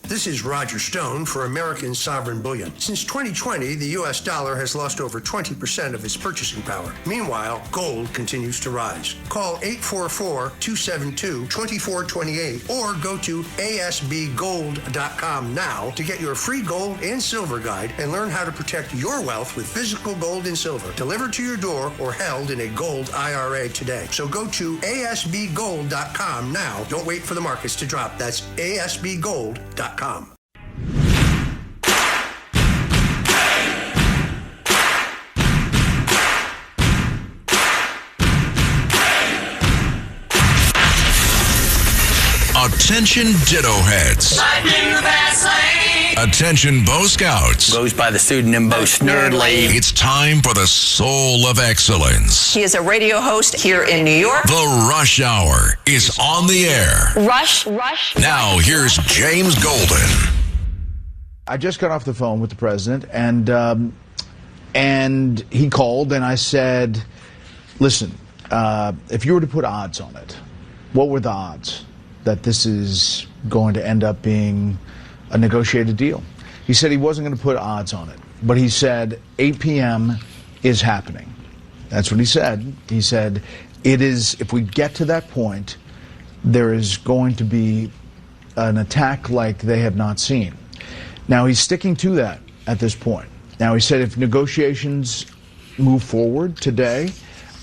This is Roger Stone for American Sovereign Bullion. Since 2020, the U.S. dollar has lost over 20% of its purchasing power. Meanwhile, gold continues to rise. Call 844-272-2428 or go to asbgold.com now to get your free gold and silver guide and learn how to protect your wealth with physical gold and silver delivered to your door or held in a gold IRA today. So go to asbgold.com now. Don't wait for the markets to drop. That's asbgold.com. Attention Ditto Heads. Attention Bo Scouts. Goes by the pseudonym Bo Snerdley. It's time for the Soul of Excellence. He is a radio host here in New York. The Rush Hour is on the air. Rush. Now here's James Golden. I just got off the phone with the president, and he called, and I said, listen, if you were to put odds on it, what were the odds that this is going to end up being a negotiated deal? He said he wasn't going to put odds on it, but he said 8 p.m. is happening. That's what he said. He said it is, if we get to that point, there is going to be an attack like they have not seen. Now, he's sticking to that at this point. Now, he said if negotiations move forward today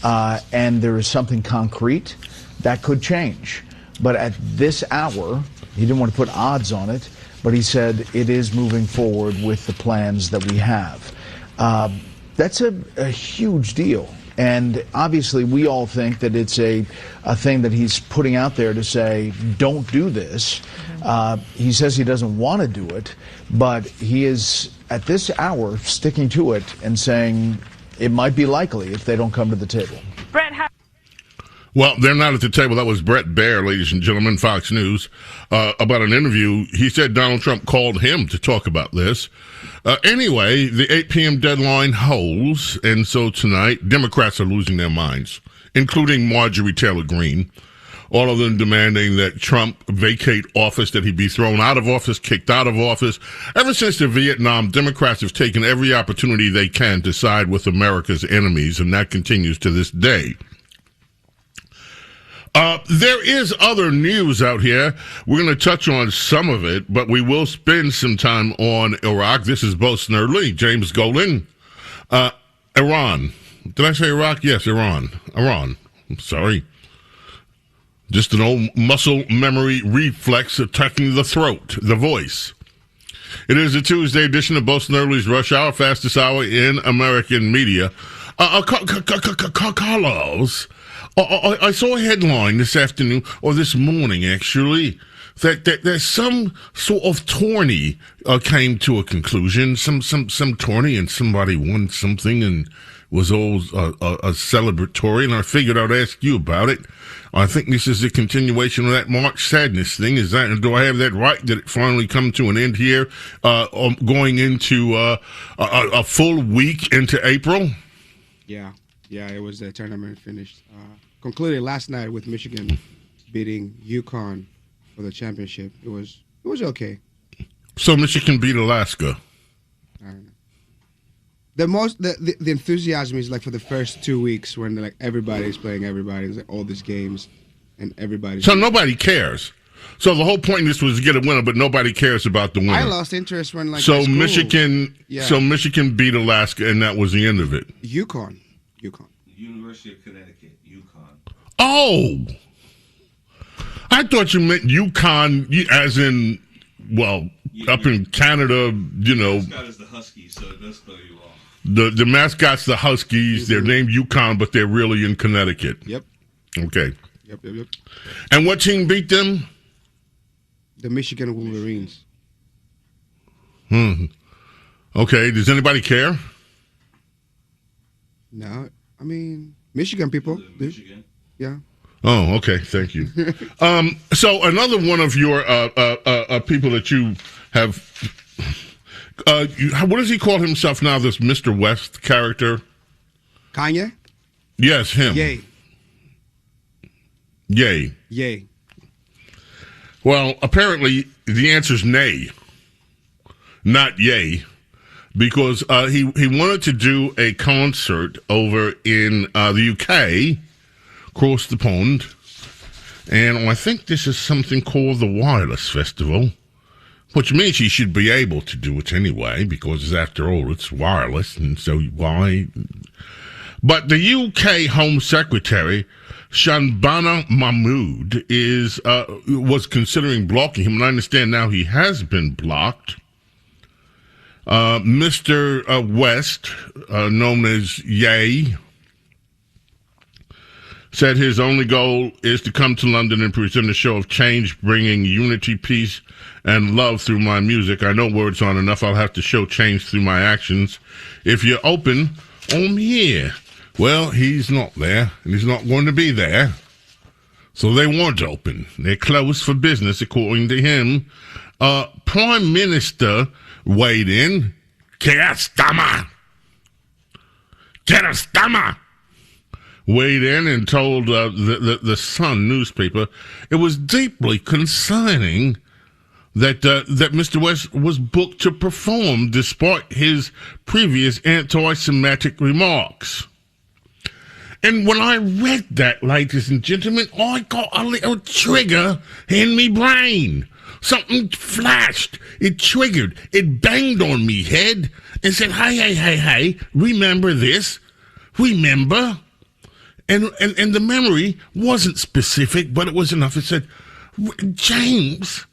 and there is something concrete, that could change. But at this hour, he didn't want to put odds on it, but he said it is moving forward with the plans that we have. That's a huge deal. And obviously, we all think that it's a thing that he's putting out there to say, don't do this. He says he doesn't want to do it, but he is, at this hour, sticking to it and saying it might be likely if they don't come to the table. Brett, Well, they're not at the table. That was Brett Baer, ladies and gentlemen, Fox News, about an interview. He said Donald Trump called him to talk about this. Anyway, the 8 p.m. deadline holds, and so tonight, Democrats are losing their minds, including Marjorie Taylor Greene, all of them demanding that Trump vacate office, that he be thrown out of office, kicked out of office. Ever since the Vietnam, Democrats have taken every opportunity they can to side with America's enemies, and that continues to this day. There is other news out here. We're going to touch on some of it, but we will spend some time on Iraq. This is Bo Snerdley, James Golden. Iran. Did I say Iraq? Yes, Iran. I'm sorry. Just an old muscle memory reflex attacking the throat, the voice. It is a Tuesday edition of Bo Snerdley's Rush Hour, fastest hour in American media. Carlos, I saw a headline this afternoon, or this morning actually, that some sort of tourney came to a conclusion. Some tourney, and somebody won something and was all a celebratory, and I figured I'd ask you about it. I think this is a continuation of that March Sadness thing. Do I have that right? Did it finally come to an end here, going into a full week into April? Yeah, it was the tournament finished. Concluded last night with Michigan beating UConn for the championship. It was okay. So Michigan beat Alaska. I don't know. The enthusiasm is like for the first 2 weeks when like everybody's playing everybody. It's like all these games and everybody. So nobody cares. So the whole point of this was to get a winner, but nobody cares about the winner. I lost interest when So Michigan beat Alaska, and that was the end of it. UConn. University of Connecticut, UConn. Oh, I thought you meant UConn, as in, up in Canada, you know. The mascot is the Huskies, so it does throw you off. The mascot's the Huskies. Mm-hmm. They're named UConn, but they're really in Connecticut. Yep. Okay. Yep. And what team beat them? The Michigan Wolverines. Okay. Does anybody care? No. I mean, Michigan people. Michigan. Yeah. Oh, okay. Thank you. So another one of your people that you have, what does he call himself now, this Mr. West character? Kanye? Yes, him. Yay. Yay. Yay. Well, apparently the answer is nay, not yay, because he wanted to do a concert over in the UK, across the pond, and I think this is something called the Wireless Festival, which means he should be able to do it anyway, because after all, it's wireless, and so why? But the UK Home Secretary, Shanbana Mahmood, was considering blocking him, and I understand now he has been blocked. Mr. West, known as Ye, said his only goal is to come to London and present a show of change, bringing unity, peace, and love through my music. I know words aren't enough. I'll have to show change through my actions. If you're open, I'm here. Well, he's not there, and he's not going to be there. So they weren't open. They're closed for business, according to him. Prime Minister weighed in. Keir Starmer weighed in and told the Sun newspaper it was deeply concerning that Mr. West was booked to perform despite his previous anti-Semitic remarks. And when I read that, ladies and gentlemen, I got a little trigger in me brain. Something flashed. It triggered. It banged on me head and said, hey, remember this? Remember? And the memory wasn't specific, but it was enough. It said, James,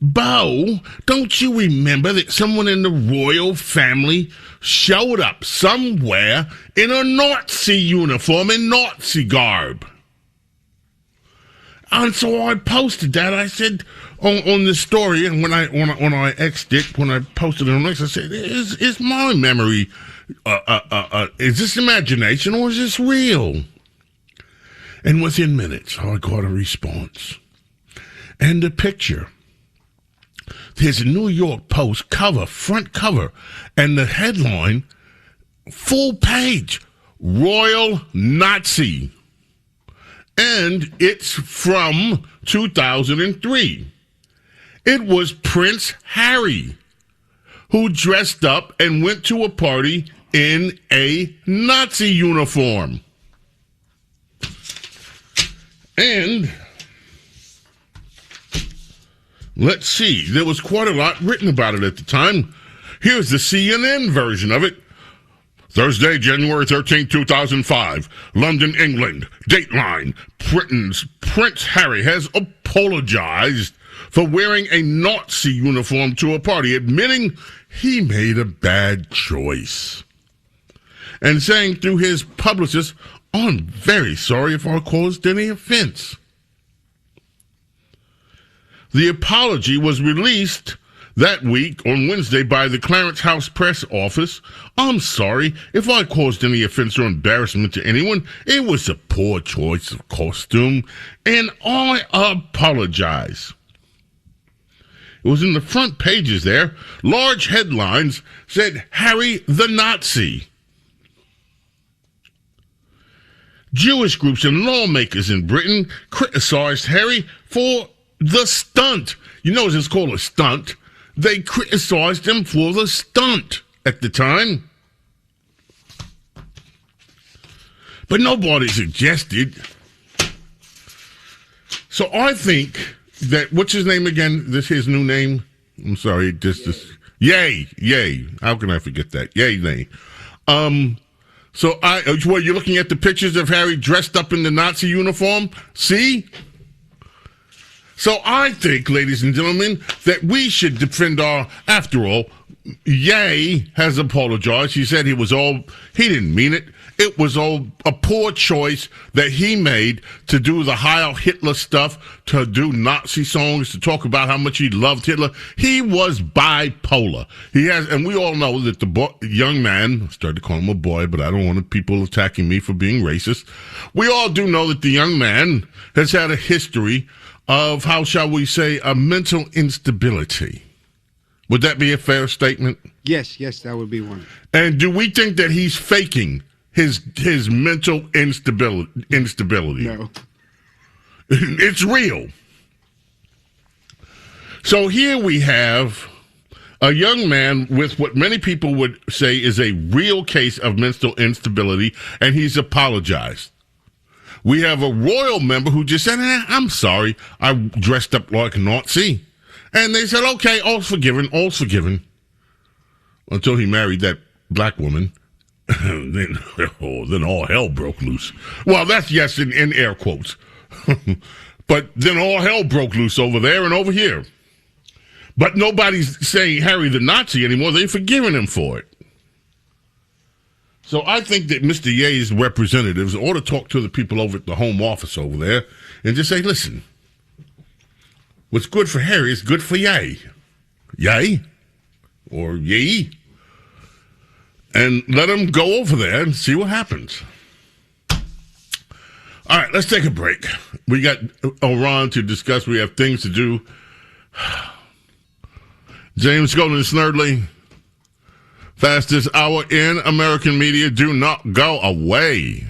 Bo, don't you remember that someone in the royal family showed up somewhere in a Nazi uniform and Nazi garb? And so I posted that. I said on the story, and when I X'd it, when I posted it on X, I said, "Is my memory? Is this imagination or is this real?" And within minutes, I got a response and a picture. There's a New York Post front cover, and the headline, full page, Royal Nazi. And it's from 2003. It was Prince Harry who dressed up and went to a party in a Nazi uniform. And let's see, there was quite a lot written about it at the time. Here's the CNN version of it. Thursday, January 13, 2005, London, England. Dateline, Britain's Prince Harry has apologized for wearing a Nazi uniform to a party, admitting he made a bad choice. And saying through his publicist, I'm very sorry if I caused any offense. The apology was released that week on Wednesday by the Clarence House press office. I'm sorry if I caused any offense or embarrassment to anyone. It was a poor choice of costume, and I apologize. It was in the front pages there. Large headlines said, Harry the Nazi. Jewish groups and lawmakers in Britain criticized Harry for the stunt. You know it's called a stunt. They criticized him for the stunt at the time. But nobody suggested. So I think that, what's his name again? This his new name? I'm sorry, this. Yay. How can I forget that? Yay. So you're looking at the pictures of Harry dressed up in the Nazi uniform? See? So I think, ladies and gentlemen, that we should defend after all, Ye has apologized. He said he didn't mean it. It was all a poor choice that he made to do the Heil Hitler stuff, to do Nazi songs, to talk about how much he loved Hitler. He was bipolar. And we all know that the young man, I started to call him a boy, but I don't want people attacking me for being racist. We all do know that the young man has had a history of, how shall we say, a mental instability. Would that be a fair statement? Yes, that would be one. And do we think that he's faking his mental instability? No. It's real. So here we have a young man with what many people would say is a real case of mental instability, and he's apologized. We have a royal member who just said, I'm sorry, I dressed up like a Nazi. And they said, okay, all's forgiven, all's forgiven. Until he married that black woman. then all hell broke loose. Well, that's yes in air quotes. But then all hell broke loose over there and over here. But nobody's saying Harry the Nazi anymore. They've forgiven him for it. So I think that Mr. Ye's representatives ought to talk to the people over at the Home Office over there and just say, listen, what's good for Harry is good for Ye. Ye? Or Ye? And let him go over there and see what happens. All right, let's take a break. We got Iran to discuss. We have things to do. James Golden Snerdley, fastest hour in American media. Do not go away.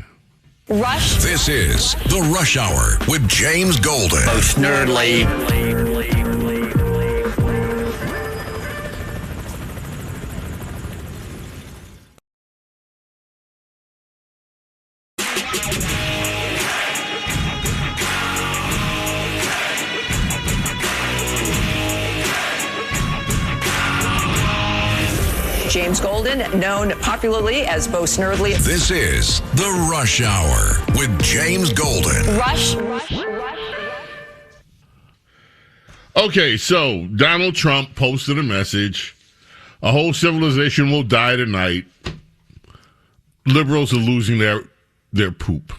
Rush. This is the Rush Hour with James Golden. Bo Snerdley. James Golden, known popularly as Bo Snerdley. This is the Rush Hour with James Golden. Rush. Okay, so Donald Trump posted a message. A whole civilization will die tonight. Liberals are losing their poop.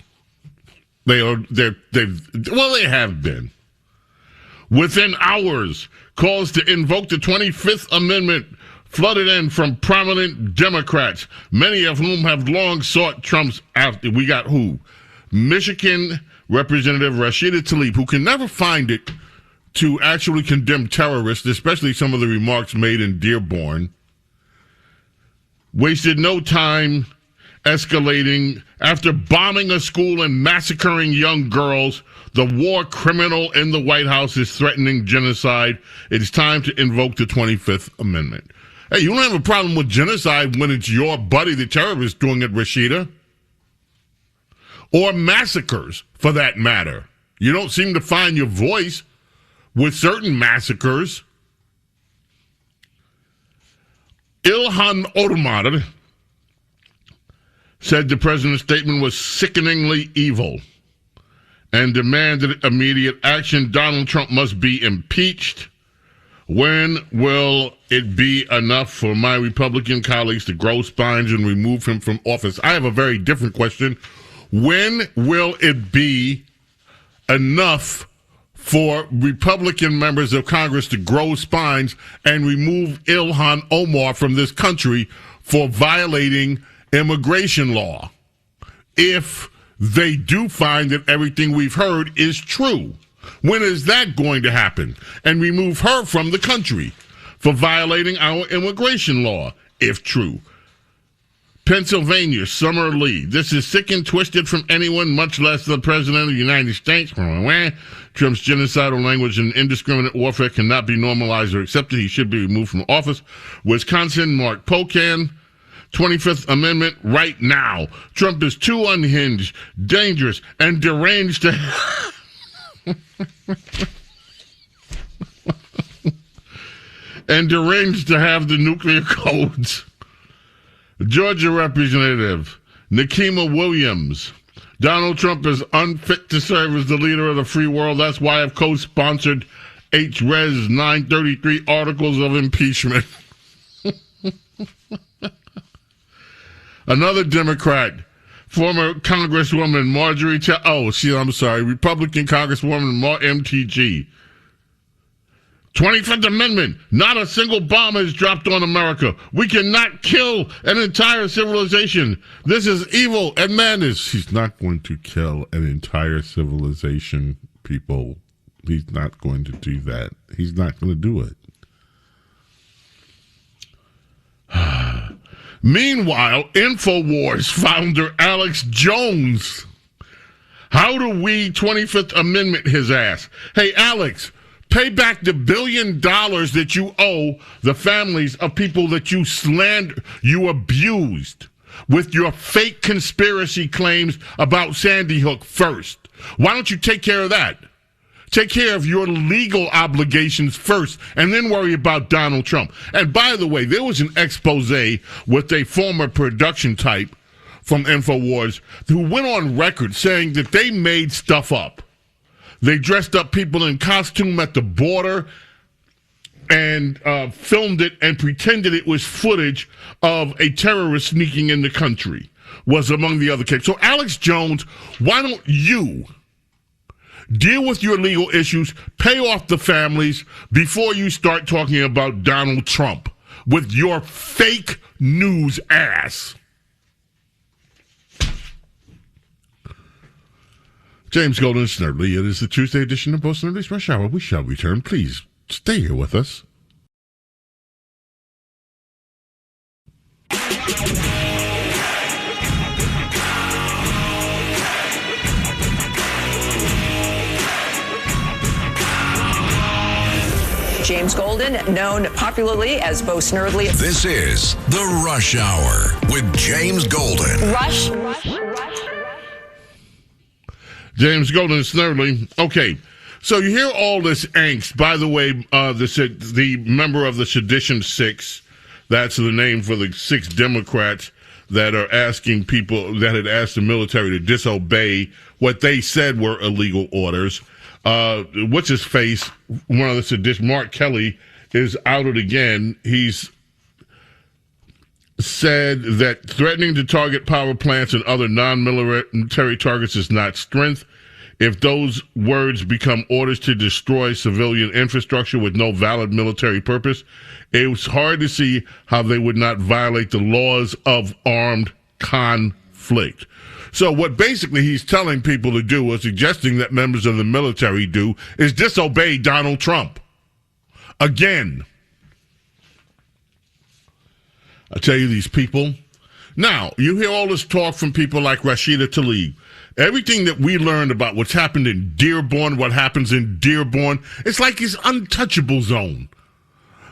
They have been. Within hours, calls to invoke the 25th Amendment flooded in from prominent Democrats, many of whom have long sought Trump's after. We got who? Michigan Representative Rashida Tlaib, who can never find it to actually condemn terrorists, especially some of the remarks made in Dearborn. Wasted no time escalating after bombing a school and massacring young girls. The war criminal in the White House is threatening genocide. It's time to invoke the 25th Amendment. Hey, you don't have a problem with genocide when it's your buddy, the terrorist, doing it, Rashida. Or massacres, for that matter. You don't seem to find your voice with certain massacres. Ilhan Omar said the president's statement was sickeningly evil and demanded immediate action. Donald Trump must be impeached. When will it be enough for my Republican colleagues to grow spines and remove him from office? I have a very different question. When will it be enough for Republican members of Congress to grow spines and remove Ilhan Omar from this country for violating immigration law, if they do find that everything we've heard is true? When is that going to happen? And remove her from the country for violating our immigration law, if true. Pennsylvania, Summer Lee. This is sick and twisted from anyone, much less the President of the United States. Trump's genocidal language and indiscriminate warfare cannot be normalized or accepted. He should be removed from office. Wisconsin, Mark Pocan. 25th Amendment right now. Trump is too unhinged, dangerous, and deranged to... and deranged to have the nuclear codes. Georgia Representative Nikema Williams. Donald Trump is unfit to serve as the leader of the free world. That's why I've co-sponsored H-Res 933 articles of impeachment. Another Democrat, former Congresswoman Marjorie Republican Congresswoman MTG. 25th Amendment. Not a single bomb has dropped on America. We cannot kill an entire civilization. This is evil and madness. He's not going to kill an entire civilization, people. He's not going to do that. He's not going to do it. Meanwhile, InfoWars founder Alex Jones. How do we 25th Amendment his ass? Hey, Alex, Pay back the $1 billion that you owe the families of people that you slandered, you abused with your fake conspiracy claims about Sandy Hook first. Why don't you take care of that? Take care of your legal obligations first, and then worry about Donald Trump. And by the way, there was an expose with a former production type from InfoWars who went on record saying that they made stuff up. They dressed up people in costume at the border and filmed it and pretended it was footage of a terrorist sneaking in the country, was among the other cases. So, Alex Jones, why don't you deal with your legal issues, pay off the families before you start talking about Donald Trump with your fake news ass? James Golden and Snerdley. It is the Tuesday edition of Bo Snerdley's Rush Hour. We shall return. Please stay here with us. James Golden, known popularly as Bo Snerdley. This is The Rush Hour with James Golden. Rush. James Golden and Snerdley. Okay, so you hear all this angst. By the way, the member of the Sedition Six, that's the name for the 6 Democrats that are asking people, that had asked the military to disobey what they said were illegal orders. What's his face? One of the Sedition, Mark Kelly, is outed again. He's said that threatening to target power plants and other non-military targets is not strength. If those words become orders to destroy civilian infrastructure with no valid military purpose, it's hard to see how they would not violate the laws of armed conflict. So what basically he's telling people to do, or suggesting that members of the military do, is disobey Donald Trump. Again. I tell you, these people. Now, you hear all this talk from people like Rashida Tlaib. Everything that we learned about what's happened in Dearborn, what happens in Dearborn, it's like it's untouchable zone.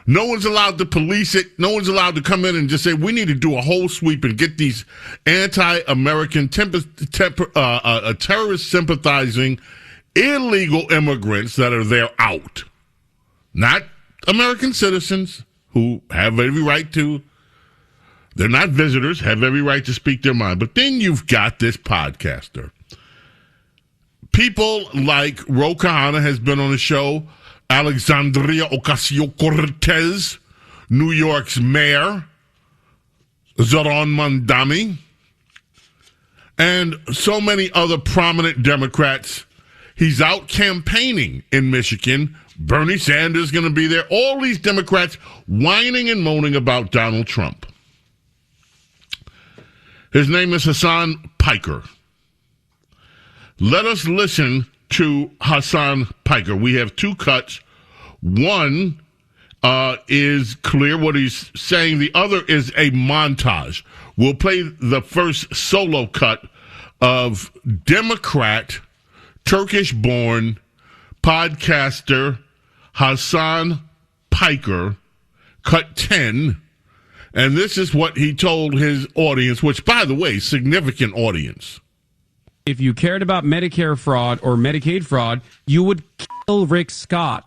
No one's allowed to police it. No one's allowed to come in and just say, we need to do a whole sweep and get these anti-American, terrorist-sympathizing, illegal immigrants that are there out. Not American citizens who have every right to. They're not visitors, have every right to speak their mind. But then you've got this podcaster. People like Ro Khanna has been on the show, Alexandria Ocasio-Cortez, New York's mayor, Zohran Mamdani, and so many other prominent Democrats. He's out campaigning in Michigan. Bernie Sanders is going to be there. All these Democrats whining and moaning about Donald Trump. His name is Hassan Piker. Let us listen to Hassan Piker. We have 2 cuts. One is clear what he's saying. The other is a montage. We'll play the first solo cut of Democrat, Turkish-born podcaster Hassan Piker, cut 10. And this is what he told his audience, which, by the way, significant audience. If you cared about Medicare fraud or Medicaid fraud, you would kill Rick Scott,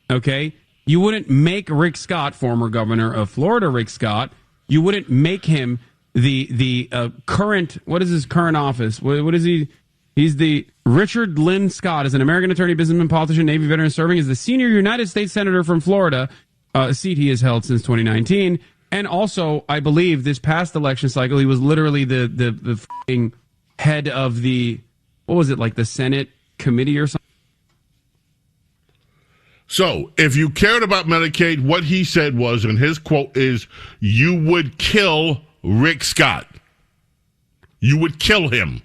okay? You wouldn't make Rick Scott, former governor of Florida, Rick Scott, you wouldn't make him the current, what is his current office? What is he? He's the Richard Lynn Scott, is an American attorney, businessman, politician, Navy veteran, serving as the senior United States Senator from Florida, a seat he has held since 2019. And also, I believe this past election cycle, he was literally the f***ing head of the, what was it, like the Senate committee or something? So, if you cared about Medicaid, what he said was, and his quote is, you would kill Rick Scott. You would kill him.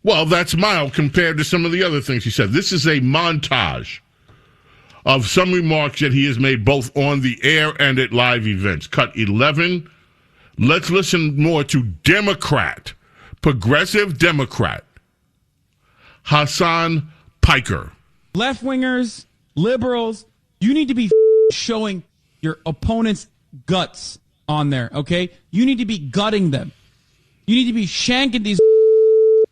Well, that's mild compared to some of the other things he said. This is a montage of some remarks that he has made both on the air and at live events. Cut 11. Let's listen more to Democrat, progressive Democrat, Hassan Piker. Left-wingers liberals, you need to be showing your opponent's guts on there, okay? You need to be gutting them. You need to be shanking these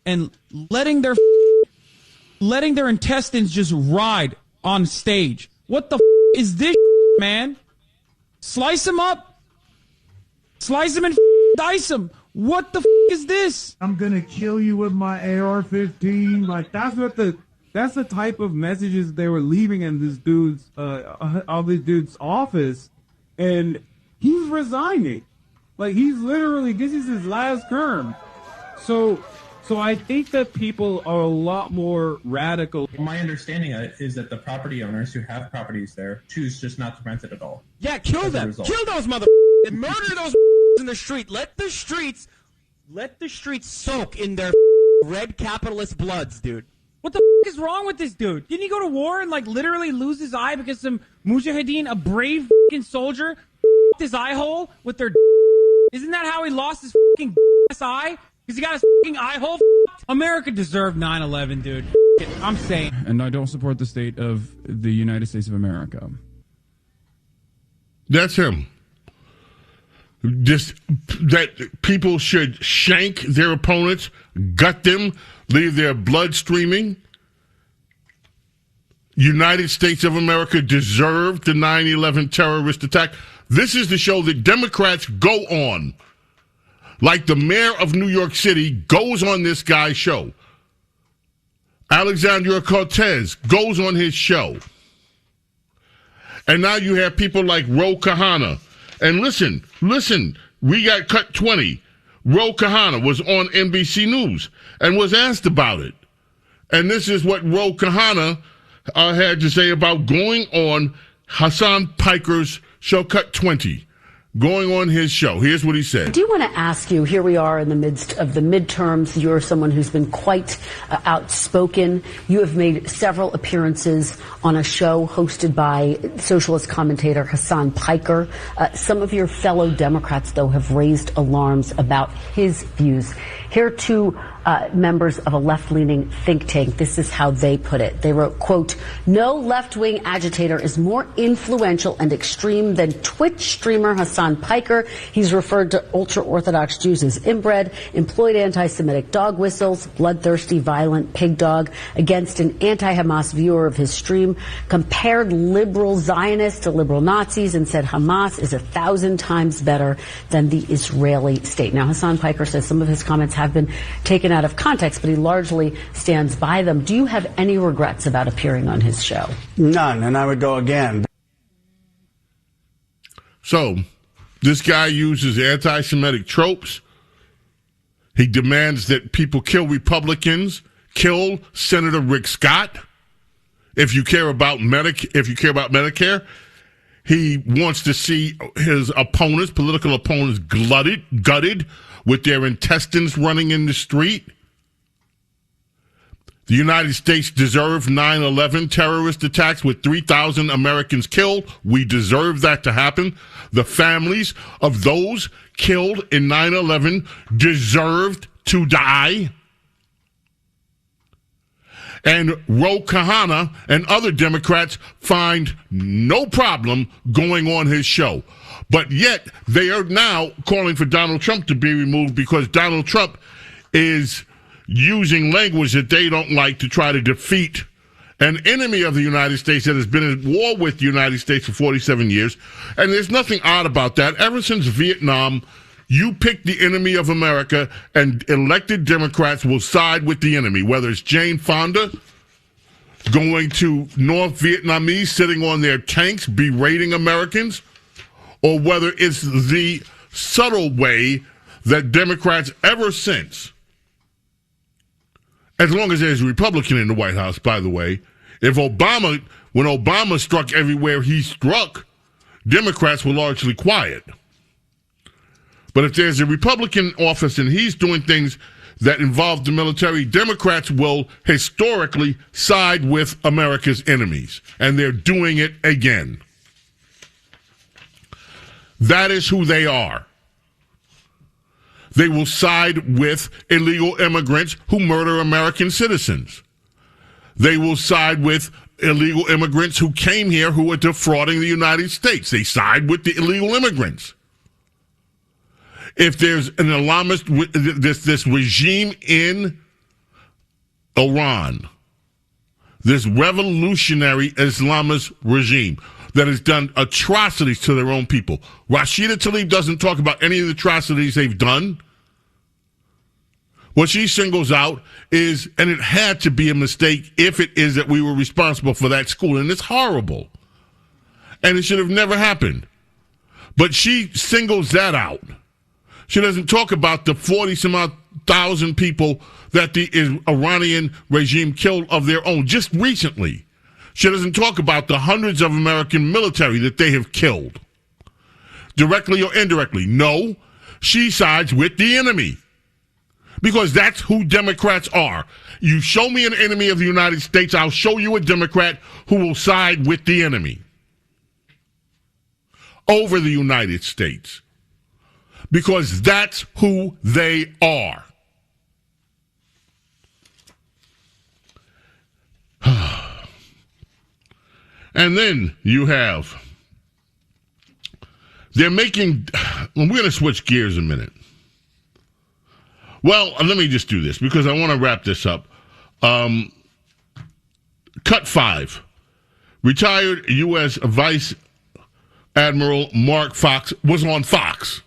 and letting their intestines just ride on stage. What the is this, man? Slice them up. Slice them and dice them. What the is this? I'm gonna kill you with my AR-15. Like that's the type of messages they were leaving in this dude's office, and he's resigning. Like he's literally, this is his last term. So I think that people are a lot more radical. My understanding is that the property owners who have properties there choose just not to rent it at all. Yeah, kill them. Kill those mother and murder those in the street. Let the streets soak in their red capitalist bloods, dude. What the is wrong with this dude? Didn't he go to war and like literally lose his eye because some mujahideen, a brave soldier, his eye hole with their? Isn't that how he lost his eye? Because he got his eye hole. America deserved 9/11, dude. I'm saying. And I don't support the state of the United States of America. That's him. Just that people should shank their opponents, gut them, leave their blood streaming. United States of America deserved the 9/11 terrorist attack. This is the show that Democrats go on. Like the mayor of New York City goes on this guy's show. Alexandria Cortez goes on his show. And now you have people like Ro Kahana. And listen, we got cut 20. Ro Kahana was on NBC News and was asked about it. And this is what Ro Kahana had to say about going on Hassan Piker's show, Cut 20. Going on his show. Here's what he said. I do want to ask you, here we are in the midst of the midterms. You're someone who's been quite outspoken. You have made several appearances on a show hosted by socialist commentator Hassan Piker. Some of your fellow Democrats, though, have raised alarms about his views. Here are two members of a left-leaning think tank. This is how they put it. They wrote, quote, "No left-wing agitator is more influential and extreme than Twitch streamer Hassan Piker. He's referred to ultra-Orthodox Jews as inbred, employed anti-Semitic dog whistles, bloodthirsty, violent pig dog against an anti-Hamas viewer of his stream, compared liberal Zionists to liberal Nazis, and said Hamas is 1,000 times better than the Israeli state." Now, Hassan Piker says some of his comments have been taken out of context, but he largely stands by them. Do you have any regrets about appearing on his show? None, and I would go again. So, this guy uses anti-Semitic tropes. He demands that people kill Republicans, kill Senator Rick Scott. If you care about Medicare, he wants to see his opponents, political opponents, gutted with their intestines running in the street. The United States deserved 9/11 terrorist attacks with 3,000 Americans killed. We deserve that to happen. The families of those killed in 9/11 deserved to die. And Ro Kahana and other Democrats find no problem going on his show. But yet, they are now calling for Donald Trump to be removed because Donald Trump is using language that they don't like to try to defeat an enemy of the United States that has been at war with the United States for 47 years. And there's nothing odd about that. Ever since Vietnam, you pick the enemy of America, and elected Democrats will side with the enemy, whether it's Jane Fonda going to North Vietnamese, sitting on their tanks, berating Americans, or whether it's the subtle way that Democrats ever since, as long as there's a Republican in the White House, by the way, when Obama struck everywhere he struck, Democrats were largely quiet. But if there's a Republican office and he's doing things that involve the military, Democrats will historically side with America's enemies. And they're doing it again. That is who they are. They will side with illegal immigrants who murder American citizens. They will side with illegal immigrants who came here who were defrauding the United States. They side with the illegal immigrants. If there's an Islamist, this regime in Iran, this revolutionary Islamist regime that has done atrocities to their own people. Rashida Tlaib doesn't talk about any of the atrocities they've done. What she singles out is, and it had to be a mistake if it is that we were responsible for that school, and it's horrible. And it should have never happened. But she singles that out. She doesn't talk about the 40-some-odd thousand people that the Iranian regime killed of their own just recently. She doesn't talk about the hundreds of American military that they have killed, directly or indirectly. No, she sides with the enemy, because that's who Democrats are. You show me an enemy of the United States, I'll show you a Democrat who will side with the enemy over the United States, because that's who they are. And then you have, they're making, we're going to switch gears a minute. Well, let me just do this because I want to wrap this up. Cut 5. Retired U.S. Vice Admiral Mark Fox was on Fox.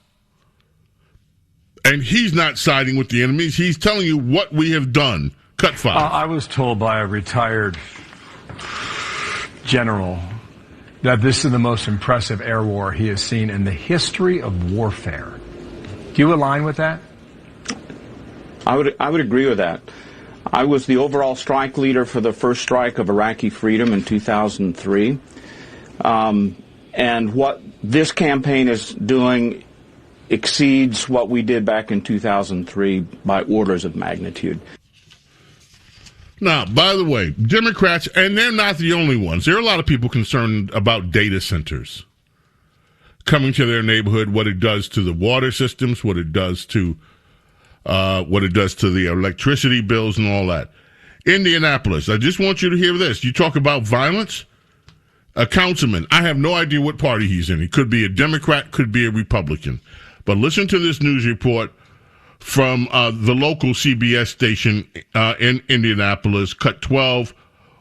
And he's not siding with the enemies. He's telling you what we have done. Cut 5. I was told by a retired general that this is the most impressive air war he has seen in the history of warfare. Do you align with that? I would agree with that. I was the overall strike leader for the first strike of Iraqi freedom in 2003. And what this campaign is doing exceeds what we did back in 2003 by orders of magnitude. Now, by the way, Democrats, and they're not the only ones. There are a lot of people concerned about data centers coming to their neighborhood, what it does to the water systems, what it does to the electricity bills and all that. Indianapolis, I just want you to hear this. You talk about violence. A councilman, I have no idea what party he's in. He could be a Democrat, could be a Republican. But listen to this news report from the local CBS station in Indianapolis, Cut 12.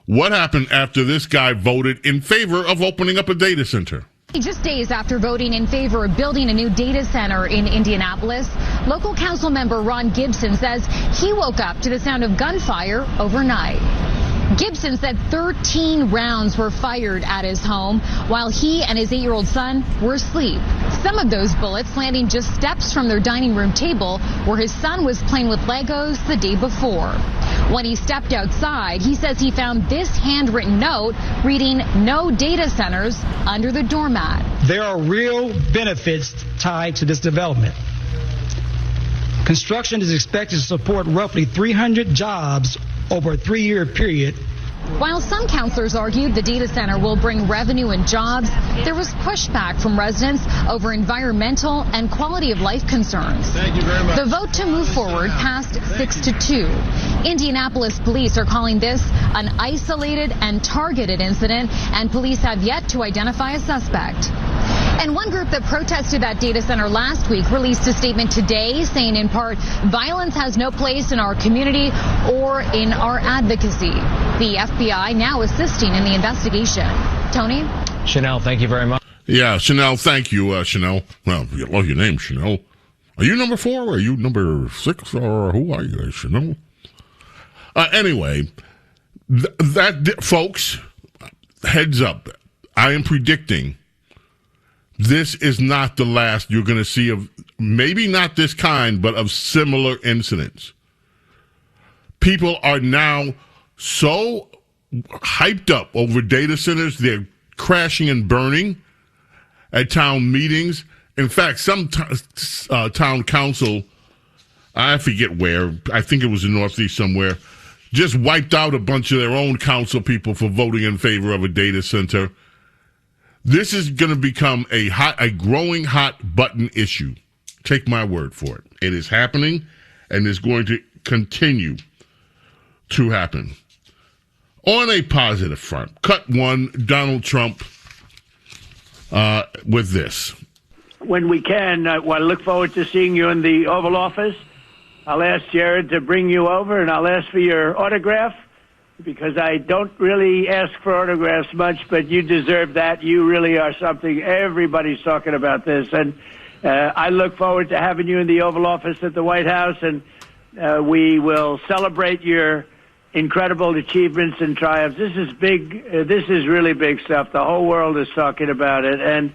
What happened after this guy voted in favor of opening up a data center? Just days after voting in favor of building a new data center in Indianapolis, local council member Ron Gibson says he woke up to the sound of gunfire overnight. Gibson said 13 rounds were fired at his home while he and his 8-year-old son were asleep. Some of those bullets landing just steps from their dining room table where his son was playing with Legos the day before. When he stepped outside, he says he found this handwritten note reading "No data centers" under the doormat. There are real benefits tied to this development. Construction is expected to support roughly 300 jobs over a 3-year period. While some councilors argued the data center will bring revenue and jobs, there was pushback from residents over environmental and quality of life concerns. Thank you very much. The vote to move forward passed 6-2. Indianapolis police are calling this an isolated and targeted incident, and police have yet to identify a suspect. And one group that protested that data center last week released a statement today saying in part, violence has no place in our community or in our advocacy. The FBI now assisting in the investigation. Tony? Chanel, thank you very much. Yeah, Chanel, thank you, Chanel. Well, I love your name, Chanel. Are you number 4 or are you number 6 or who are you, Chanel? Anyway, folks, heads up. I am predicting this is not the last you're going to see of, maybe not this kind, but of similar incidents. People are now so hyped up over data centers, they're crashing and burning at town meetings. In fact, some town council, I forget where, I think it was in Northeast somewhere, just wiped out a bunch of their own council people for voting in favor of a data center. This is going to become a growing hot button issue. Take my word for it. It is happening and is going to continue to happen. on a positive front. Cut one, Donald Trump with this. When we can, I look forward to seeing you in the Oval Office. I'll ask Jared to bring you over, and I'll ask for your autograph, because I don't really ask for autographs much, but you deserve that. You really are something. Everybody's talking about this, and I look forward to having you in the Oval Office at the White House, and we will celebrate your incredible achievements and triumphs. This is big. This is really big stuff. The whole world is talking about it, and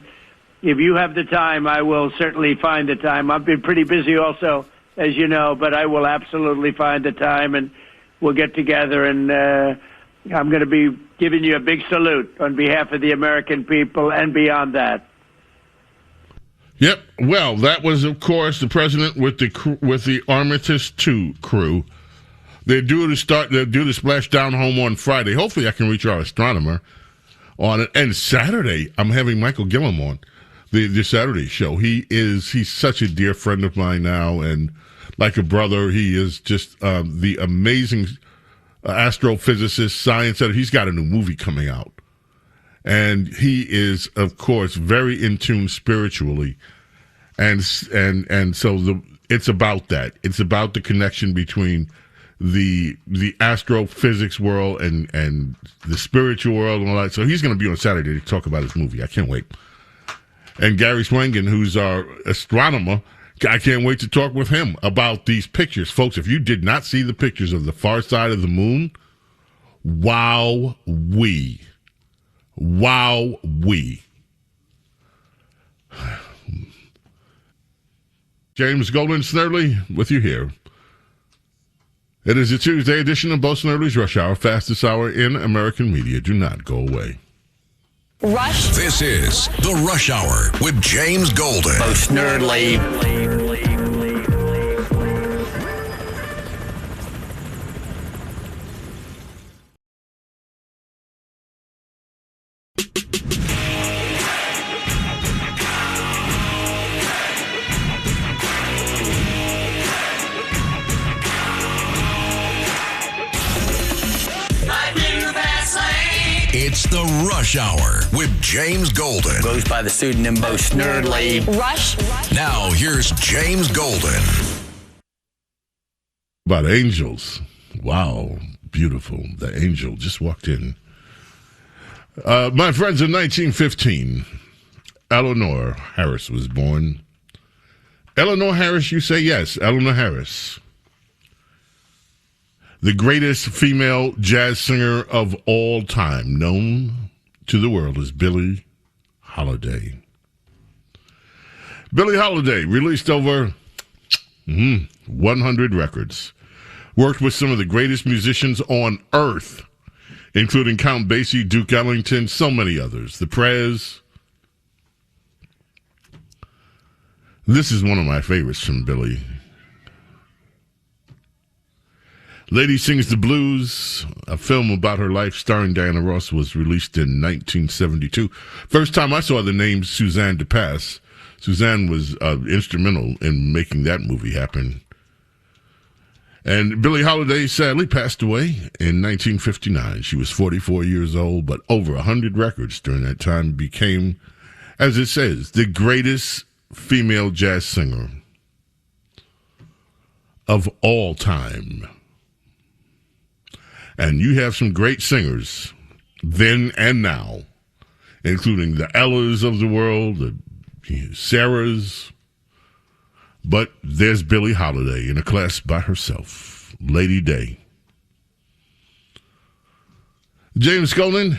if you have the time, I will certainly find the time. I've been pretty busy also, as you know, but I will absolutely find the time, and we'll get together, and I'm going to be giving you a big salute on behalf of the American people and beyond that. Yep. Well, that was, of course, the president with the Armistice II crew. They're due to splashdown home on Friday. Hopefully, I can reach our astronomer on it. And Saturday, I'm having Michael Gillum on the Saturday show. He's such a dear friend of mine now, and like a brother. He is just the amazing astrophysicist, science editor. He's got a new movie coming out, and he is, of course, very in tune spiritually, and so it's about that. It's about the connection between the astrophysics world and the spiritual world and all that. So he's going to be on Saturday to talk about his movie. I can't wait. And Gary Swangan, who's our astronomer, I can't wait to talk with him about these pictures. Folks, if you did not see the pictures of the far side of the moon, wow-wee. Wow-wee. James Golden Snerdley with you here. It is a Tuesday edition of Bo Snerdley's Rush Hour, fastest hour in American media. Do not go away. Rush. This is the Rush Hour with James Golden. Bo Snerdley. It's the Rush Hour with James Golden. Goes by the pseudonym Bo Snerdley. Rush. Now, here's James Golden. About angels. Wow, beautiful. The angel just walked in. My friends, in 1915, Eleanor Harris was born. Eleanor Harris, you say yes, Eleanor Harris. The greatest female jazz singer of all time, known to the world as Billie Holiday. Billie Holiday released over 100 records. Worked with some of the greatest musicians on earth, including Count Basie, Duke Ellington, so many others. The Prez. This is one of my favorites from Billie. Lady Sings the Blues, a film about her life starring Diana Ross, was released in 1972. First time I saw the name Suzanne DePass. Suzanne was instrumental in making that movie happen. And Billie Holiday sadly passed away in 1959. She was 44 years old, but over 100 records during that time. Became, as it says, the greatest female jazz singer of all time. And you have some great singers then and now, including the Ellas of the world, the Sarahs. But there's Billie Holiday in a class by herself, Lady Day. James Golden,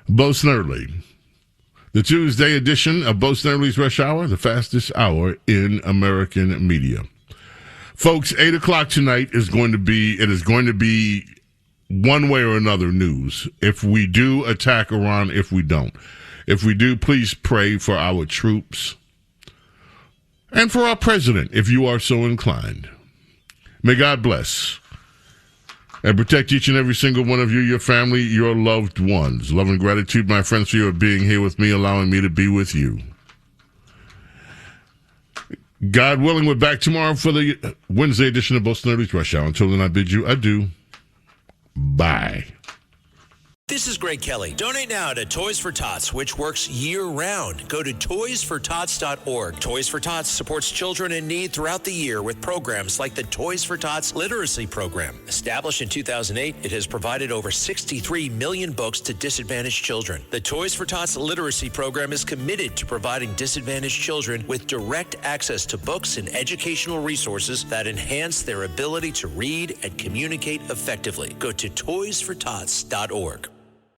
Bo Snerdley. The Tuesday edition of Bo Snerdley's Rush Hour, the fastest hour in American media. Folks, 8 o'clock tonight is going to be one way or another news. If we do attack Iran, if we don't. If we do, please pray for our troops and for our president, if you are so inclined. May God bless and protect each and every single one of you, your family, your loved ones. Love and gratitude, my friends, for your being here with me, allowing me to be with you. God willing, we're back tomorrow for the Wednesday edition of Bo Snerdley's Rush Hour. Until then, I bid you adieu. Bye. This is Greg Kelly. Donate now to Toys for Tots, which works year-round. Go to toysfortots.org. Toys for Tots supports children in need throughout the year with programs like the Toys for Tots Literacy Program. Established in 2008, it has provided over 63 million books to disadvantaged children. The Toys for Tots Literacy Program is committed to providing disadvantaged children with direct access to books and educational resources that enhance their ability to read and communicate effectively. Go to toysfortots.org.